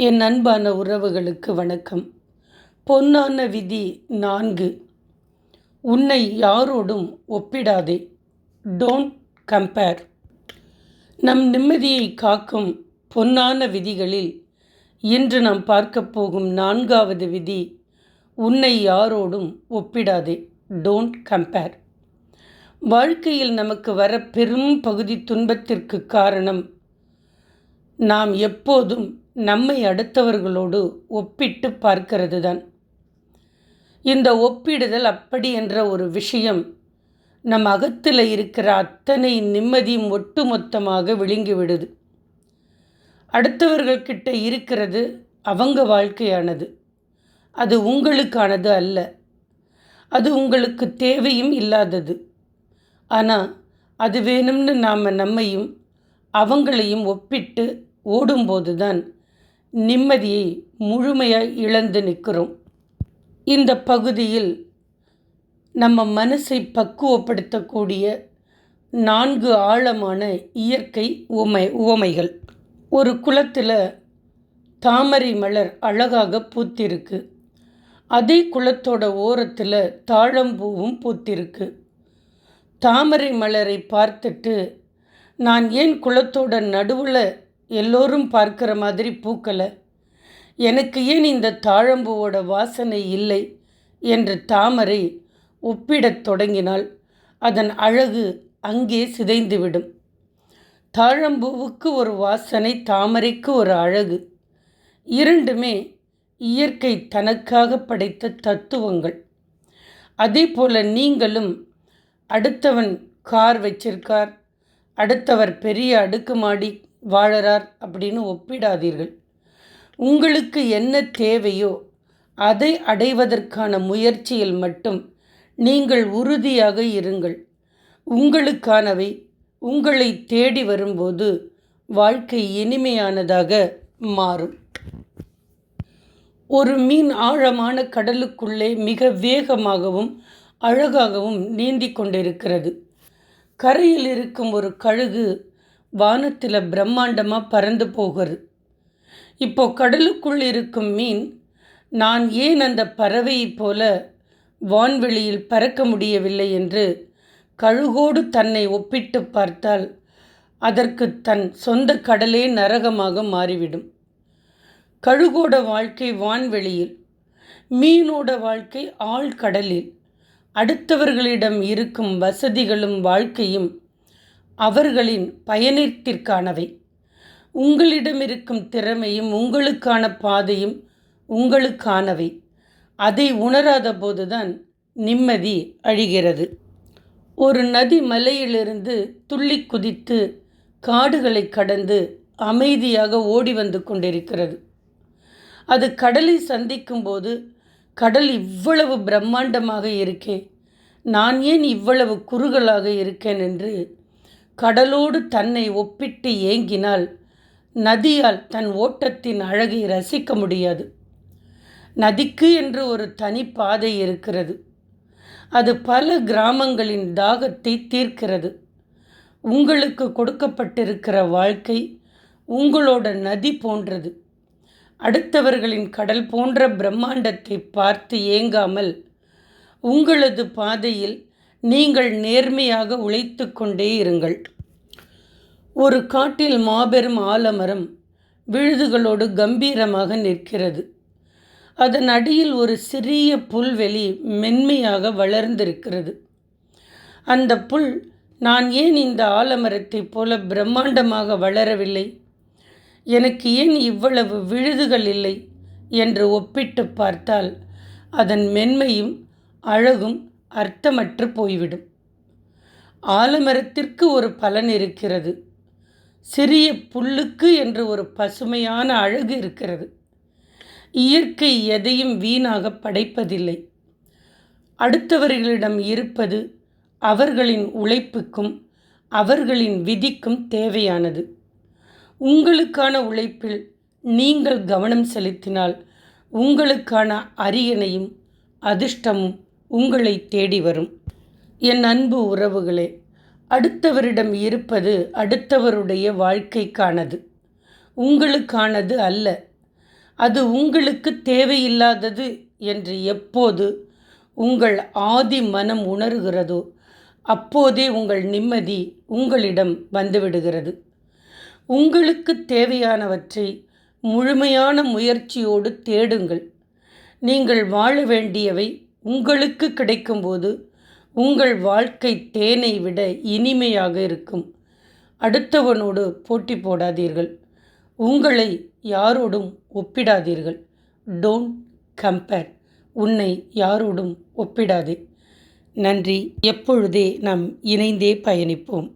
என் அன்பான உறவுகளுக்கு வணக்கம். பொன்னான விதி 4. உன்னை யாரோடும் ஒப்பிடாதே. Don't compare. நம் நிம்மதியை காக்கும் பொன்னான விதிகளில் இன்று நாம் பார்க்கப் போகும் 4வது விதி, உன்னை யாரோடும் ஒப்பிடாதே. Don't compare. வாழ்க்கையில் நமக்கு வர பெரும் பகுதி துன்பத்திற்கு காரணம், நாம் எப்போதும் நம்மை அடுத்தவர்களோடு ஒப்பிட்டு பார்க்கிறது தான். இந்த ஒப்பிடுதல் அப்படி என்ற ஒரு விஷயம் நம் அகத்தில் இருக்கிற அத்தனை நிம்மதியும் ஒட்டுமொத்தமாக விழுங்கிவிடுது. அடுத்தவர்கள்கிட்ட இருக்கிறது அவங்க வாழ்க்கையானது, அது உங்களுக்கானது அல்ல. அது உங்களுக்கு தேவையும் இல்லாதது. ஆனால் அது வேணும்னு நாம் நம்மையும் அவங்களையும் ஒப்பிட்டு ஓடும்போது தான் நிம்மதியை முழுமையாக இழந்து நிற்கிறோம். இந்த பகுதியில் நம்ம மனசை பக்குவப்படுத்தக்கூடிய 4 ஆழமான இயற்கை உவமைகள். ஒரு குளத்தில் தாமரை மலர் அழகாக பூத்திருக்கு. அதே குளத்தோட ஓரத்தில் தாழம்பூவும் பூத்திருக்கு. தாமரை மலரை பார்த்துட்டு, நான் ஏன் குளத்தோட நடுவில் எல்லோரும் பார்க்குற மாதிரி பூக்கலை, எனக்கு ஏன் இந்த தாழம்பூவோட வாசனை இல்லை என்று தாமரை ஒப்பிடத் தொடங்கினால் அதன் அழகு அங்கே சிதைந்துவிடும். தாழம்பூவுக்கு ஒரு வாசனை, தாமரைக்கு ஒரு அழகு. இரண்டுமே இயற்கை தனக்காக படைத்த தத்துவங்கள். அதே போல் நீங்களும் அடுத்தவன் கார் வச்சிருக்கார், அடுத்தவர் பெரிய அடுக்குமாடி வாழறார் அப்படின்னு ஒப்பிடாதீர்கள். உங்களுக்கு என்ன தேவையோ அதை அடைவதற்கான முயற்சியில் மட்டும் நீங்கள் உறுதியாக இருங்கள். உங்களுக்கானவை உங்களை தேடி வரும்போது வாழ்க்கை இனிமையானதாக மாறும். ஒரு மீன் ஆழமான கடலுக்குள்ளே மிக வேகமாகவும் அழகாகவும் நீந்தி கொண்டிருக்கிறது. கரையில் இருக்கும் ஒரு கழுகு வானத்தில் பிரம்மாண்டமாக பறந்து போகிறது. இப்போ கடலுக்குள் இருக்கும் மீன், நான் ஏன் அந்த பறவையைப் போல வான்வெளியில் பறக்க முடியவில்லை என்று கழுகோடு தன்னை ஒப்பிட்டு பார்த்தால் அதற்கு தன் சொந்த கடலே நரகமாக மாறிவிடும். கழுகோட வாழ்க்கை வான்வெளியில், மீனோட வாழ்க்கை ஆழ்கடலில். அடுத்தவர்களிடம் இருக்கும் வசதிகளும் வாழ்க்கையும் அவர்களின் பயணத்திற்கானவை. உங்களிடம் இருக்கும் திறமையும் உங்களுக்கான பாதையும் உங்களுக்கானவை. அதை உணராத போதுதான் நிம்மதி அழிகிறது. ஒரு நதி மலையிலிருந்து துள்ளி குதித்து காடுகளை கடந்து அமைதியாக ஓடி வந்து கொண்டிருக்கிறது. அது கடலை சந்திக்கும் போது, கடல் இவ்வளவு பிரம்மாண்டமாக இருக்கே, நான் ஏன் இவ்வளவு குறுகலாக இருக்கேன் என்று கடலோடு தன்னை ஒப்பிட்டு ஏங்கினால் நதியால் தன் ஓட்டத்தின் அழகை ரசிக்க முடியாது. நதிக்கு என்று ஒரு தனி பாதை இருக்கிறது. அது பல கிராமங்களின் தாகத்தை தீர்க்கிறது. உங்களுக்கு கொடுக்கப்பட்டிருக்கிற வாழ்க்கை உங்களோட நதி போன்றது. அடுத்தவர்களின் கடல் போன்ற பிரம்மாண்டத்தை பார்த்து ஏங்காமல் உங்களது பாதையில் நீங்கள் நேர்மையாக உழைத்து கொண்டே இருங்கள். ஒரு காட்டில் மாபெரும் ஆலமரம் விழுதுகளோடு கம்பீரமாக நிற்கிறது. அதன் அடியில் ஒரு சிறிய புல்வெளி மென்மையாக வளர்ந்திருக்கிறது. அந்த புல், நான் ஏன் இந்த ஆலமரத்தைப் போல பிரம்மாண்டமாக வளரவில்லை, எனக்கு ஏன் இவ்வளவு விழுதுகள் இல்லை என்று ஒப்பிட்டு பார்த்தால் அதன் மென்மையும் அழகும் அர்த்தமற்று போய்விடும். ஆலமரத்திற்கு ஒரு பலன் இருக்கிறது. சிறிய புல்லுக்கு என்று ஒரு பசுமையான அழகு இருக்கிறது. இயற்கை எதையும் வீணாக படைப்பதில்லை. அடுத்தவர்களிடம் இருப்பது அவர்களின் உழைப்புக்கும் அவர்களின் விதிக்கும் தேவையானது. உங்களுக்கான உழைப்பில் நீங்கள் கவனம் செலுத்தினால் உங்களுக்கான அரியணையும் அதிர்ஷ்டமும் உங்களை தேடி வரும். என் அன்பு உறவுகளே, அடுத்தவரிடம் இருப்பது அடுத்தவருடைய வாழ்க்கைக்கானது, உங்களுக்கானது அல்ல. அது உங்களுக்கு தேவையில்லாதது என்று எப்போது உங்கள் ஆதி மனம் உணர்கிறதோ அப்போதே உங்கள் நிம்மதி உங்களிடம் வந்துவிடுகிறது. உங்களுக்கு தேவையானவற்றை முழுமையான முயற்சியோடு தேடுங்கள். நீங்கள் வாழ வேண்டியவை உங்களுக்கு கிடைக்கும்போது உங்கள் வாழ்க்கை தேனை விட இனிமையாக இருக்கும். அடுத்தவனோடு போட்டி போடாதீர்கள். உங்களை யாரோடும் ஒப்பிடாதீர்கள். Don't compare. உன்னை யாரோடும் ஒப்பிடாதே. நன்றி. எப்பொழுதே நாம் இணைந்தே பயணிப்போம்.